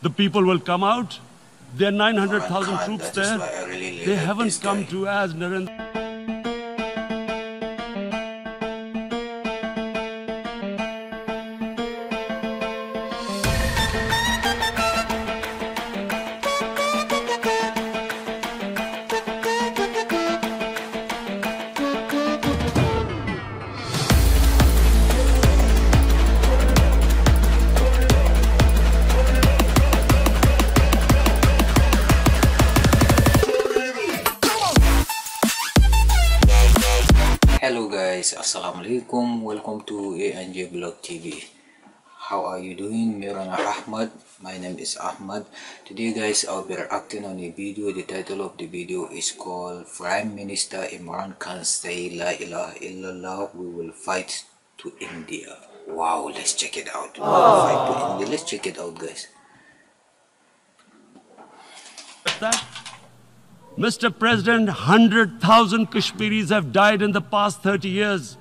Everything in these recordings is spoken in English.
The people will come out. There are 900,000 Khan, troops that is there. why I really They like haven't this come guy. to as Narendra. Hello guys, Assalamualaikum. Welcome to ANJ Vlog TV. How are you doing? Imran Ahmad. My name is Ahmad. Today guys, I'll be reacting on a video. The title of the video is called Prime Minister Imran Khan say La ilaha illallah, we will fight to India. Wow, let's check it out. We will fight to India. Let's check it out guys. That, Mr. President, 100,000 Kashmiris have died in the past 30 years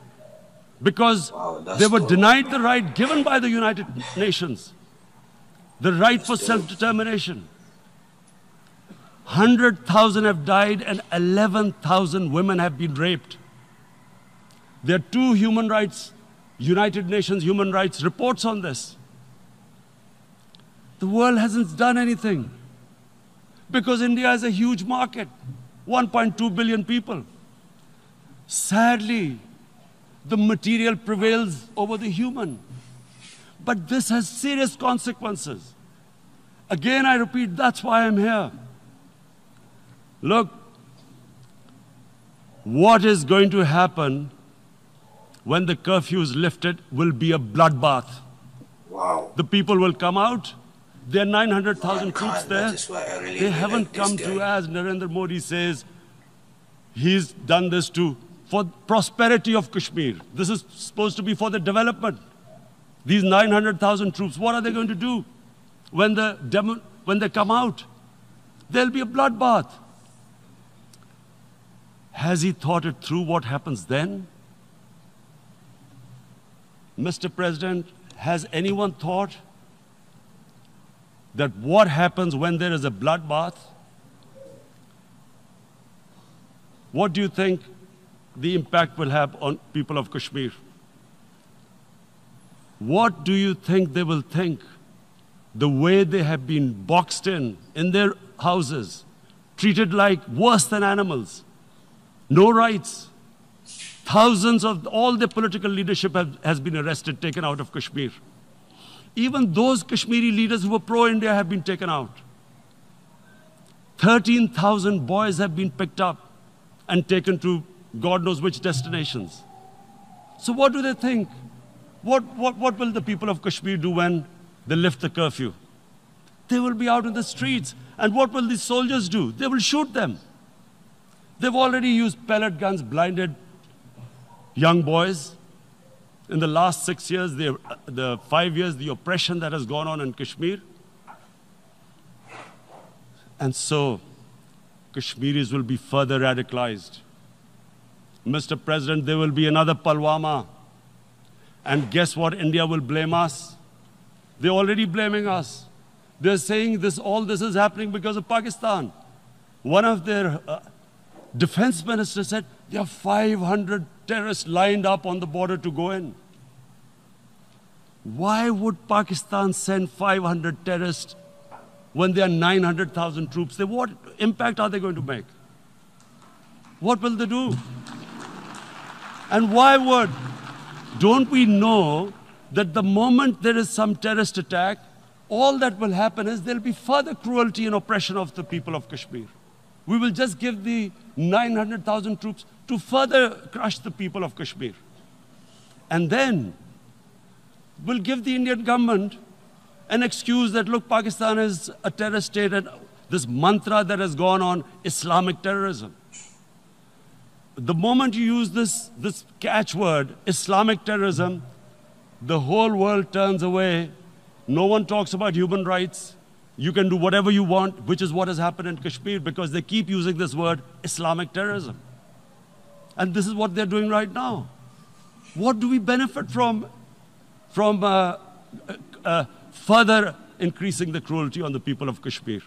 because they were denied the right given by the United Nations, the right for self-determination. 100,000 have died and 11,000 women have been raped. There are two United Nations human rights reports on this. The world hasn't done anything. Because India is a huge market, 1.2 billion people. Sadly, the material prevails over the human. But this has serious consequences. Again, I repeat, that's why I'm here. Look, what is going to happen when the curfew is lifted will be a bloodbath. Wow. The people will come out. There are 900,000 troops there. They haven't come to, as Narendra Modi says, he's done this for prosperity of Kashmir. This is supposed to be for the development. These 900,000 troops, what are they going to do when they come out? There'll be a bloodbath. Has he thought it through what happens then? Mr. President, has anyone thought that what happens when there is a bloodbath? What do you think the impact will have on people of Kashmir? What do you think they will think? The way they have been boxed in their houses, treated like worse than animals, no rights. Thousands of all the political leadership has been arrested, taken out of Kashmir. Even those Kashmiri leaders who were pro-India have been taken out. 13,000 boys have been picked up and taken to God knows which destinations. So what do they think? What will the people of Kashmir do when they lift the curfew? They will be out in the streets. And what will these soldiers do? They will shoot them. They've already used pellet guns, blinded young boys. In the last 6 years, the 5 years, the oppression that has gone on in Kashmir. And so, Kashmiris will be further radicalized. Mr. President, there will be another Pulwama. And guess what? India will blame us. They're already blaming us. They're saying all this is happening because of Pakistan. One of their defense ministers said, there are 500 terrorists lined up on the border to go in. Why would Pakistan send 500 terrorists when there are 900,000 troops? What impact are they going to make? What will they do? And don't we know that the moment there is some terrorist attack, all that will happen is there'll be further cruelty and oppression of the people of Kashmir. We will just give the 900,000 troops to further crush the people of Kashmir. And then we'll give the Indian government an excuse that, look, Pakistan is a terrorist state, and this mantra that has gone on, Islamic terrorism. The moment you use this catchword, Islamic terrorism, the whole world turns away. No one talks about human rights. You can do whatever you want, which is what has happened in Kashmir, because they keep using this word, Islamic terrorism. And this is what they're doing right now. What do we benefit from further increasing the cruelty on the people of Kashmir.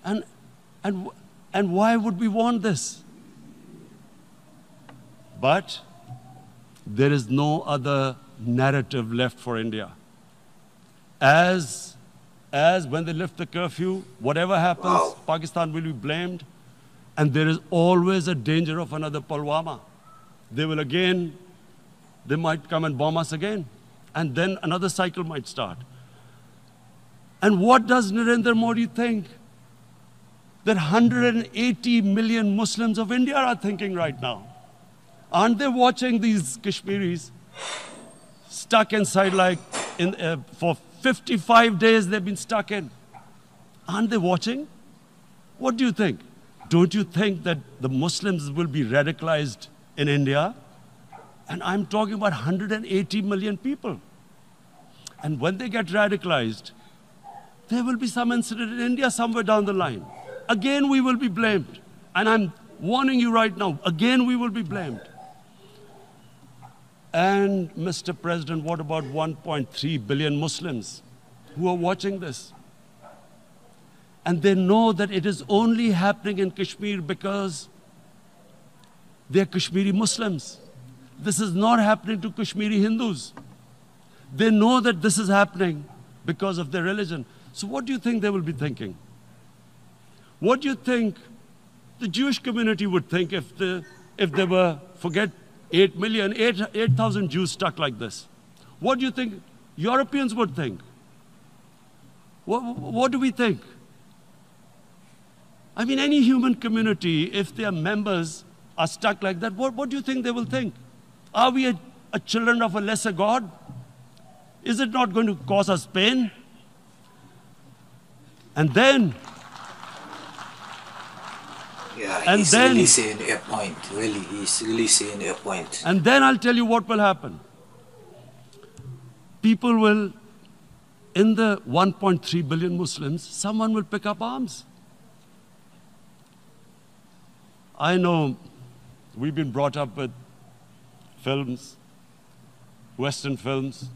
And why would we want this? But there is no other narrative left for India. As when they lift the curfew, whatever happens, Pakistan will be blamed. And there is always a danger of another Pulwama. They might come and bomb us again. And then another cycle might start. And what does Narendra Modi think that 180 million Muslims of India are thinking right now? Aren't they watching these Kashmiris stuck inside for 55 days they've been stuck in? Aren't they watching? What do you think? Don't you think that the Muslims will be radicalized in India? And I'm talking about 180 million people. And when they get radicalized, there will be some incident in India somewhere down the line. Again, we will be blamed. And I'm warning you right now, again, we will be blamed. And Mr. President, what about 1.3 billion Muslims who are watching this? And they know that it is only happening in Kashmir because they're Kashmiri Muslims. This is not happening to Kashmiri Hindus. They know that this is happening because of their religion. So what do you think they will be thinking? What do you think the Jewish community would think if they were, forget 8,000 Jews stuck like this? What do you think Europeans would think? What do we think? I mean, any human community, if their members are stuck like that, what do you think they will think? Are we a children of a lesser God? Is it not going to cause us pain? And then... Yeah, he's really saying a point, really. He's really saying a point. And then I'll tell you what will happen. People will, in the 1.3 billion Muslims, someone will pick up arms. I know we've been brought up with films, Western films.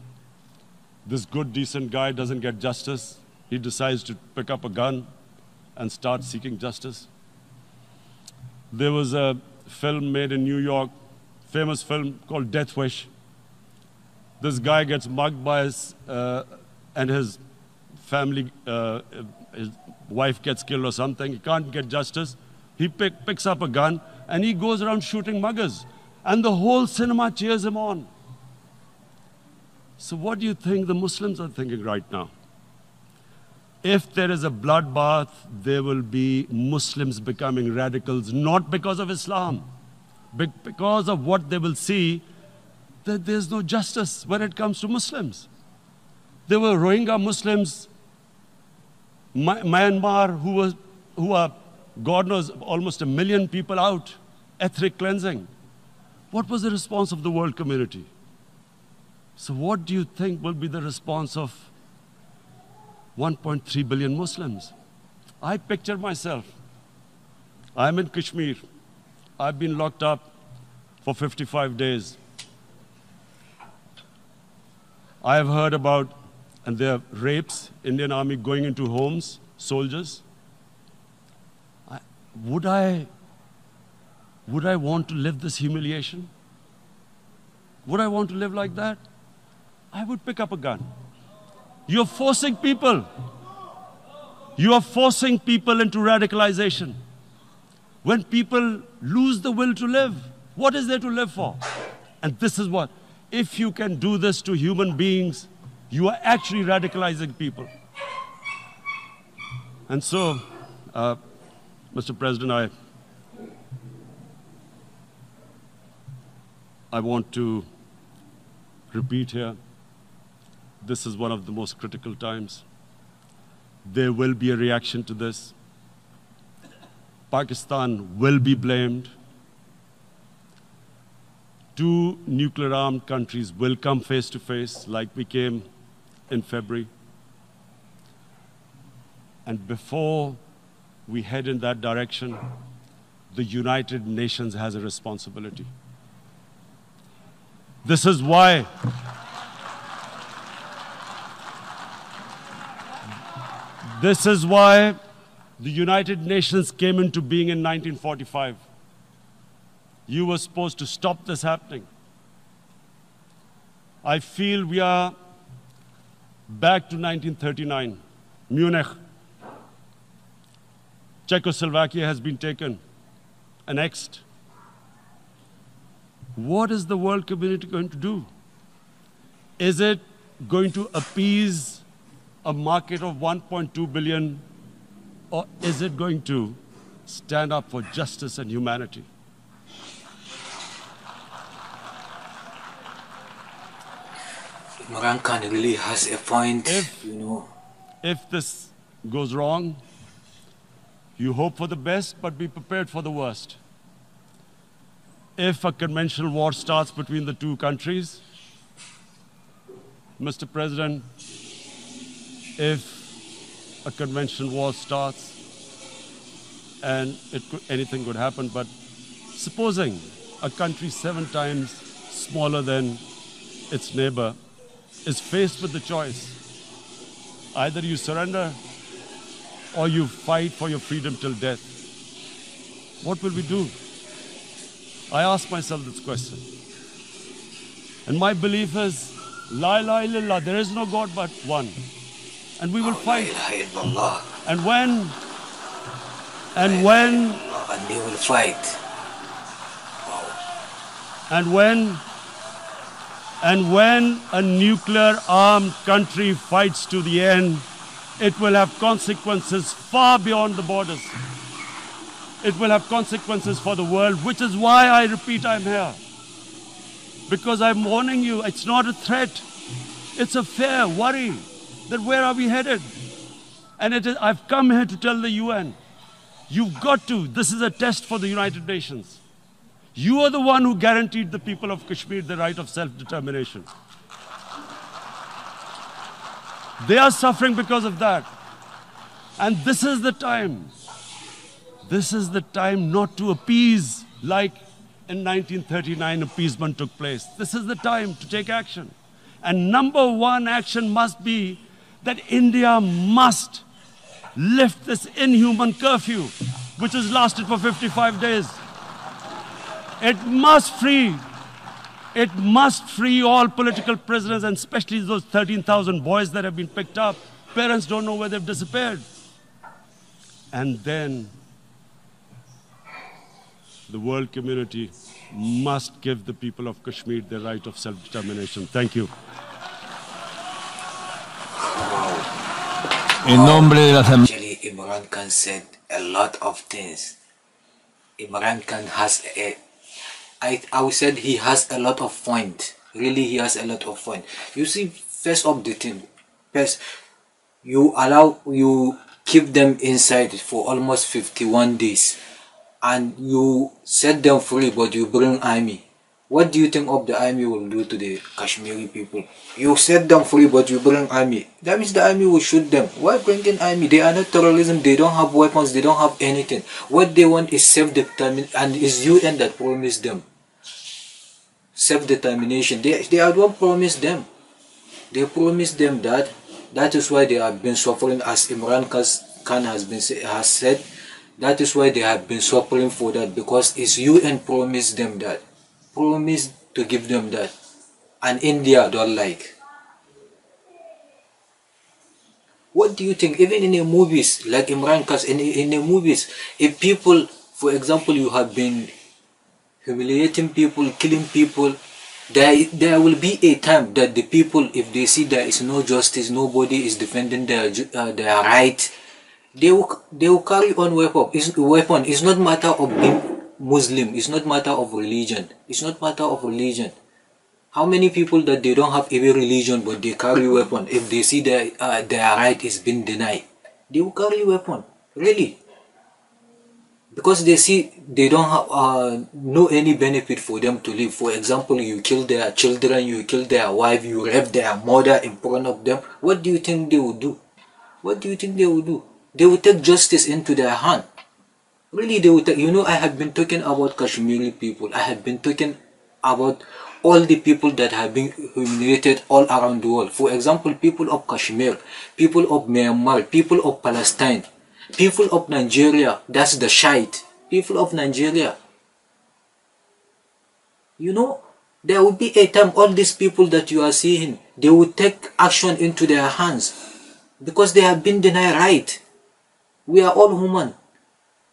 This good, decent guy doesn't get justice. He decides to pick up a gun and start seeking justice. There was a film made in New York, famous film called Death Wish. This guy gets mugged by and his family, his wife gets killed or something. He can't get justice. He picks up a gun and he goes around shooting muggers. And the whole cinema cheers him on. So what do you think the Muslims are thinking right now? If there is a bloodbath, there will be Muslims becoming radicals, not because of Islam, but because of what they will see, that there's no justice when it comes to Muslims. There were Rohingya Muslims, Myanmar, who are, God knows, almost 1 million people out, ethnic cleansing. What was the response of the world community? So what do you think will be the response of 1.3 billion Muslims? I picture myself. I'm in Kashmir. I've been locked up for 55 days. I have heard about, and there are rapes, Indian Army going into homes, soldiers. Would I want to live this humiliation? Would I want to live like that? I would pick up a gun. You're forcing people. You are forcing people into radicalization. When people lose the will to live, what is there to live for? And this is what, if you can do this to human beings, you are actually radicalizing people. And so, Mr. President, I want to repeat here, this is one of the most critical times. There will be a reaction to this. Pakistan will be blamed. 2 nuclear-armed countries will come face to face like we came in February. And before we head in that direction, the United Nations has a responsibility. This is why This is why the United Nations came into being in 1945. You were supposed to stop this happening. I feel we are back to 1939, Munich. Czechoslovakia has been taken, annexed. What is the world community going to do? Is it going to appease a market of 1.2 billion, or is it going to stand up for justice and humanity? Imran Khan really has a point, If this goes wrong, you hope for the best, but be prepared for the worst. If a conventional war starts between the two countries, Mr. President, if a conventional war starts, and anything could happen, but supposing a country 7 times smaller than its neighbor is faced with the choice, either you surrender or you fight for your freedom till death, what will we do? I ask myself this question. And my belief is, La ilaha illallah, there is no God but one. And we will fight. And when and they will fight. And when a nuclear-armed country fights to the end, it will have consequences far beyond the borders. It will have consequences for the world, which is why I repeat I'm here. Because I'm warning you, it's not a threat. It's a fair worry that where are we headed? And I've come here to tell the UN, you've got to, this is a test for the United Nations. You are the one who guaranteed the people of Kashmir the right of self-determination. They are suffering because of that. And this is the time. This is the time not to appease like in 1939 appeasement took place. This is the time to take action. And number one action must be that India must lift this inhuman curfew, which has lasted for 55 days. It must free all political prisoners, and especially those 13,000 boys that have been picked up. Parents don't know where they've disappeared. And then the world community must give the people of Kashmir the right of self-determination. Thank you. Actually, Imran Khan said a lot of things. Imran Khan has I would say he has a lot of point. Really, he has a lot of point. You see, first of the thing, first, you keep them inside for almost 51 days. And you set them free, but you bring army. What do you think of the army will do to the Kashmiri people? You set them free, but you bring army. That means the army will shoot them. Why bring in army? They are not terrorism. They don't have weapons. They don't have anything. What they want is self-determination, and it's UN that promised them self-determination. They are the one promised them. They promised them that. That is why they have been suffering, as Imran Khan has said. That is why they have been suffering for that, because it's UN promised them that. Promised to give them that. And India don't like. What do you think? Even in the movies, like Imran Khan, in the movies, if people, for example, you have been humiliating people, killing people, there will be a time that the people, if they see there is no justice, nobody is defending their right, they will carry on weapon. It's not matter of being Muslim. It's not matter of religion. It's not matter of religion. How many people that they don't have even religion, but they carry weapon? If they see their right is being denied, they will carry weapon. Really, because they see they don't have no any benefit for them to live. For example, you kill their children, you kill their wife, you rape their mother in front of them. What do you think they will do? What do you think they will do? They will take justice into their hand. Really, they will take. You know, I have been talking about Kashmiri people. I have been talking about all the people that have been humiliated all around the world. For example, people of Kashmir, people of Myanmar, people of Palestine, people of Nigeria, that's the Shite, people of Nigeria. You know, there will be a time all these people that you are seeing, they will take action into their hands because they have been denied right. We are all human.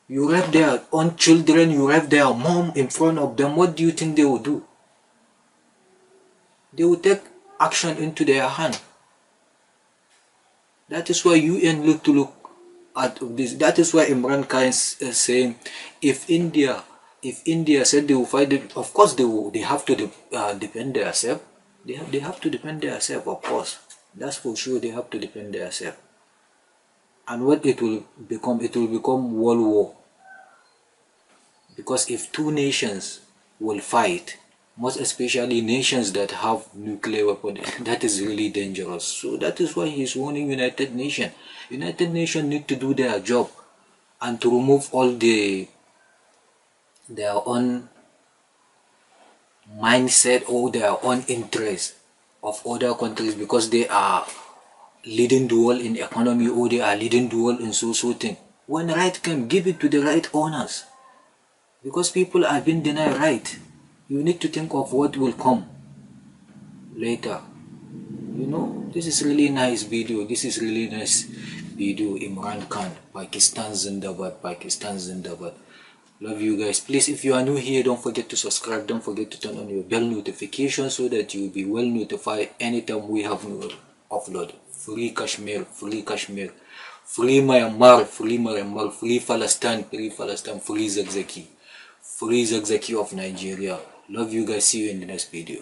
You rape their own children, you rape their mom in front of them, what do you think they will do? They will take action into their hand. That is why UN look at this. That is why Imran Khan is saying, if India said they will fight it, of course they have to defend themselves. They have to defend themselves, of course. That's for sure. They have to defend themselves. And what it will become world war. Because if two nations will fight, most especially nations that have nuclear weapons, that is really dangerous. So that is why he's warning United Nations. United Nations need to do their job and to remove all their own mindset or their own interest of other countries because they are leading the world in economy or they are leading the world in so thing. When right comes, give it to the right owners. Because people are being denied right. You need to think of what will come later. You know, this is really nice video. This is really nice video. Imran Khan, Pakistan Zindabad, Pakistan Zindabad. Love you guys. Please, if you are new here, don't forget to subscribe. Don't forget to turn on your bell notification so that you will be well notified anytime we have new upload. Free Kashmir, free Kashmir, free Myanmar, free Myanmar, free Palestine, free Palestine, free Zakzaki of Nigeria. Love you guys. See you in the next video.